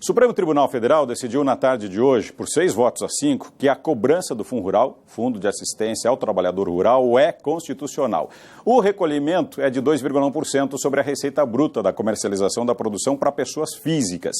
O Supremo Tribunal Federal decidiu na tarde de hoje, por 6 votos a 5, que a cobrança do FUNRURAL, Fundo de Assistência ao Trabalhador Rural, é constitucional. O recolhimento é de 2,1% sobre a receita bruta da comercialização da produção para pessoas físicas.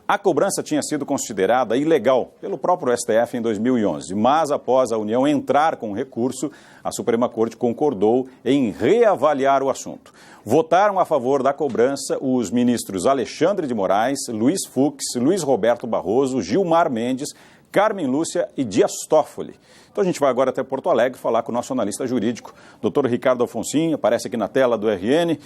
A cobrança tinha sido considerada ilegal pelo próprio STF em 2011, mas após a União entrar com recurso, a Suprema Corte concordou em reavaliar o assunto. Votaram a favor da cobrança os ministros Alexandre de Moraes, Luiz Fux, Luiz Roberto Barroso, Gilmar Mendes, Carmen Lúcia e Dias Toffoli. Então a gente vai agora até Porto Alegre falar com o nosso analista jurídico, doutor Ricardo Alfonsin, aparece aqui na tela do RN.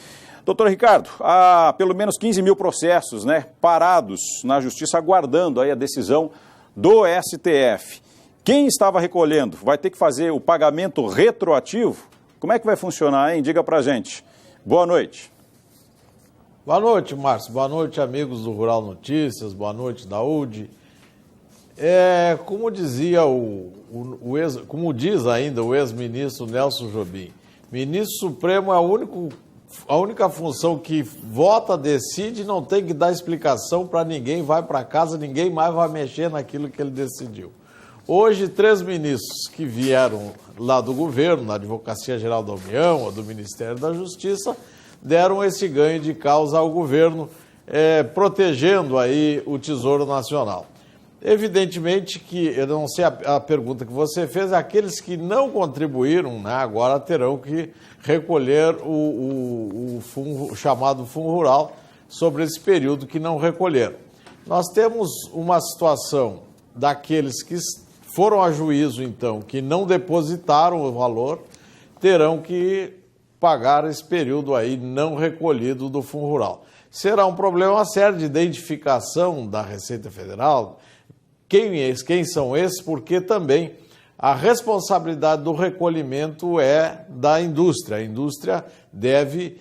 Doutor Ricardo, há pelo menos 15 mil processos, parados na Justiça aguardando aí a decisão do STF. Quem estava recolhendo vai ter que fazer o pagamento retroativo? Como é que vai funcionar, hein? Diga pra gente. Boa noite. Boa noite, Márcio. Boa noite, amigos do Rural Notícias. Boa noite, Daúde. Como dizia como diz ainda o ex-ministro Nelson Jobim, ministro supremo é a única função que vota, decide, não tem que dar explicação para ninguém, vai para casa, ninguém mais vai mexer naquilo que ele decidiu. Hoje, 3 ministros que vieram lá do governo, na Advocacia Geral da União ou do Ministério da Justiça, deram esse ganho de causa ao governo, protegendo aí o Tesouro Nacional. Evidentemente que, eu não sei a pergunta que você fez, aqueles que não contribuíram, agora terão que recolher o chamado Fundo Rural sobre esse período que não recolheram. Nós temos uma situação daqueles que foram a juízo, então, que não depositaram o valor, terão que pagar esse período aí não recolhido do Fundo Rural. Será um problema sério de identificação da Receita Federal. Quem são esses? Porque também a responsabilidade do recolhimento é da indústria. A indústria deve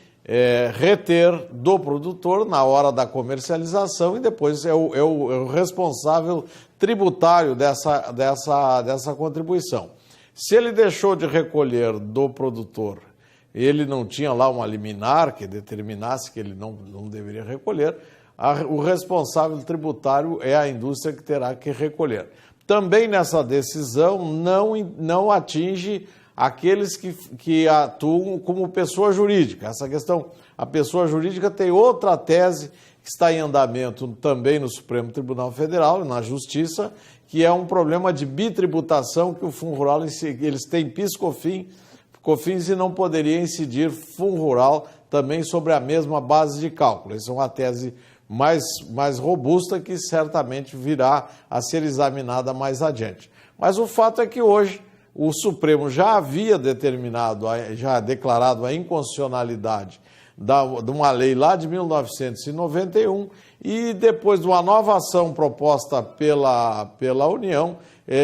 reter do produtor na hora da comercialização e depois é o responsável tributário dessa contribuição. Se ele deixou de recolher do produtor, ele não tinha lá uma liminar que determinasse que ele não deveria recolher, o responsável tributário é a indústria que terá que recolher. Também nessa decisão não atinge aqueles que atuam como pessoa jurídica. Essa questão, a pessoa jurídica tem outra tese que está em andamento também no Supremo Tribunal Federal, na Justiça, que é um problema de bitributação que o Fundo Rural, eles têm PIS/COFINS e não poderia incidir Fundo Rural também sobre a mesma base de cálculo. Essa é uma tese mais robusta que certamente virá a ser examinada mais adiante. Mas o fato é que hoje o Supremo já havia declarado a inconstitucionalidade de uma lei lá de 1991 e depois de uma nova ação proposta pela União,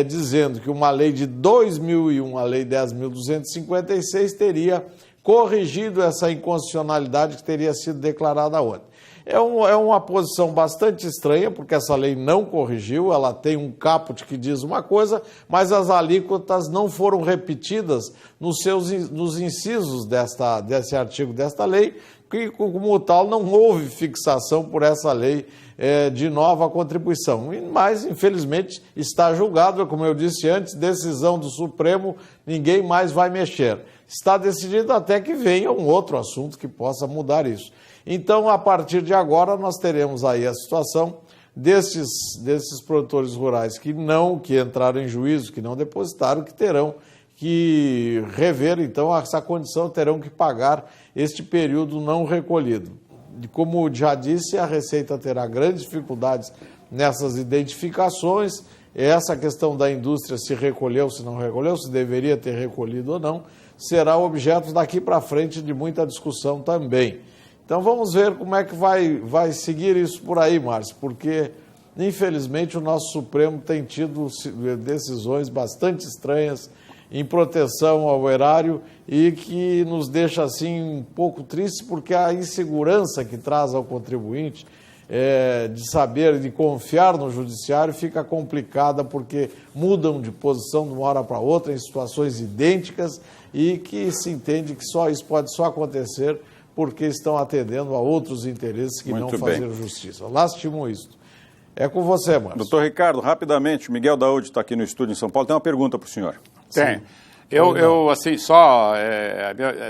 dizendo que uma lei de 2001, a Lei 10.256, teria corrigido essa inconstitucionalidade que teria sido declarada ontem. É uma posição bastante estranha, porque essa lei não corrigiu, ela tem um caput que diz uma coisa, mas as alíquotas não foram repetidas nos incisos desse artigo desta lei, que, como tal, não houve fixação por essa lei de nova contribuição. Mas, infelizmente, está julgado, como eu disse antes, decisão do Supremo, ninguém mais vai mexer. Está decidido até que venha um outro assunto que possa mudar isso. Então, a partir de agora, nós teremos aí a situação desses produtores rurais que entraram em juízo, que não depositaram, que terão que rever, então, essa condição, terão que pagar este período não recolhido. Como já disse, a Receita terá grandes dificuldades nessas identificações. Essa questão da indústria, se recolheu, se não recolheu, se deveria ter recolhido ou não, será objeto daqui para frente de muita discussão também. Então vamos ver como é que vai seguir isso por aí, Márcio, porque infelizmente o nosso Supremo tem tido decisões bastante estranhas em proteção ao erário e que nos deixa assim um pouco tristes, porque a insegurança que traz ao contribuinte de saber, de confiar no judiciário fica complicada, porque mudam de posição de uma hora para outra em situações idênticas e que se entende que isso pode só acontecer porque estão atendendo a outros interesses que não fazer justiça. Lastimo isso. É com você, Márcio. Doutor Ricardo, rapidamente, o Miguel Daúde está aqui no estúdio em São Paulo, tem uma pergunta para o senhor. Tem. Assim,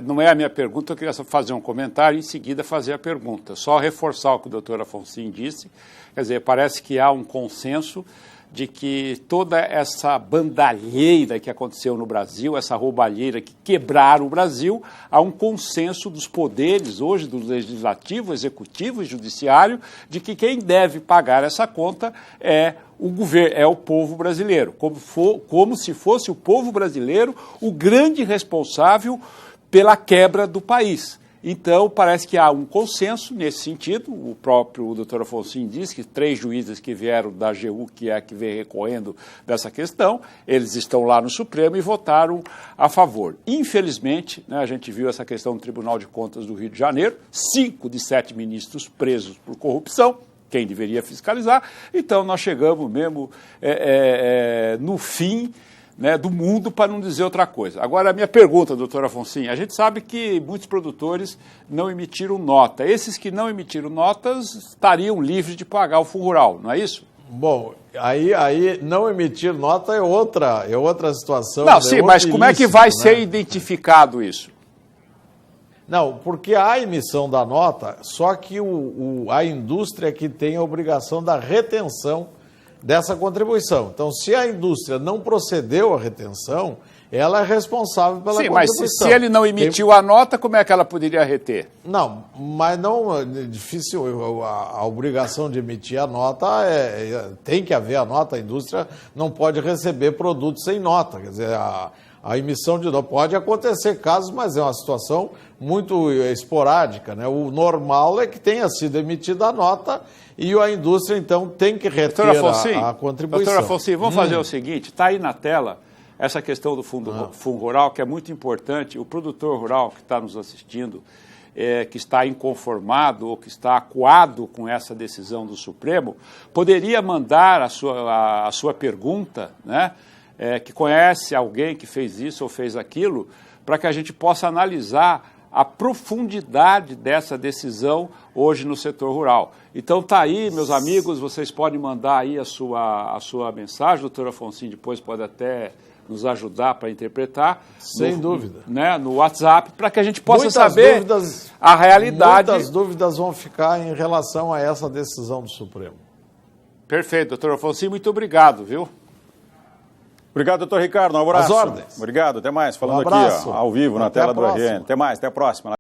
não é a minha pergunta, eu queria só fazer um comentário e em seguida fazer a pergunta. Só reforçar o que o doutor Afonso disse, quer dizer, parece que há um consenso de que toda essa bandalheira que aconteceu no Brasil, essa roubalheira que quebraram o Brasil, há um consenso dos poderes hoje, do legislativo, executivo e judiciário, de que quem deve pagar essa conta é o governo, é o povo brasileiro, como se fosse o povo brasileiro o grande responsável pela quebra do país. Então, parece que há um consenso nesse sentido. O próprio doutor Afonso disse que 3 juízes que vieram da AGU, que é a que vem recorrendo dessa questão, eles estão lá no Supremo e votaram a favor. Infelizmente, né, a gente viu essa questão no Tribunal de Contas do Rio de Janeiro, 5 de 7 ministros presos por corrupção, quem deveria fiscalizar. Então, nós chegamos mesmo no fim, né, do mundo, para não dizer outra coisa. Agora, a minha pergunta, doutor Afonso, a gente sabe que muitos produtores não emitiram nota. Esses que não emitiram notas estariam livres de pagar o fundo rural, não é isso? Bom, aí não emitir nota é outra situação. Não, sim, mas como é que vai ser identificado isso? Não, porque há emissão da nota, só que a indústria que tem a obrigação da retenção dessa contribuição. Então, se a indústria não procedeu à retenção, ela é responsável pela contribuição. Mas se ele não emitiu a nota, como é que ela poderia reter? Não, mas não é difícil. A obrigação de emitir a nota tem que haver a nota. A indústria não pode receber produtos sem nota. Quer dizer, a emissão de nota pode acontecer casos, mas é uma situação muito esporádica, né? O normal é que tenha sido emitida a nota e a indústria, então, tem que reter a contribuição. Doutor Afonso, vamos fazer o seguinte, está aí na tela essa questão do fundo rural, que é muito importante. O produtor rural que está nos assistindo, que está inconformado ou que está acuado com essa decisão do Supremo, poderia mandar a sua pergunta, né? Que conhece alguém que fez isso ou fez aquilo, para que a gente possa analisar a profundidade dessa decisão hoje no setor rural. Então está aí, meus amigos, vocês podem mandar aí a sua mensagem, o doutor Afonso depois pode até nos ajudar para interpretar. Sem dúvida. Né, no WhatsApp, para que a gente possa saber a realidade. Muitas dúvidas vão ficar em relação a essa decisão do Supremo. Perfeito, doutor Afonso, muito obrigado, viu? Obrigado, doutor Ricardo. Um abraço. As ordens. Obrigado, até mais. Falando abraço. Aqui, ó, ao vivo, na tela do RN. Até mais, até a próxima.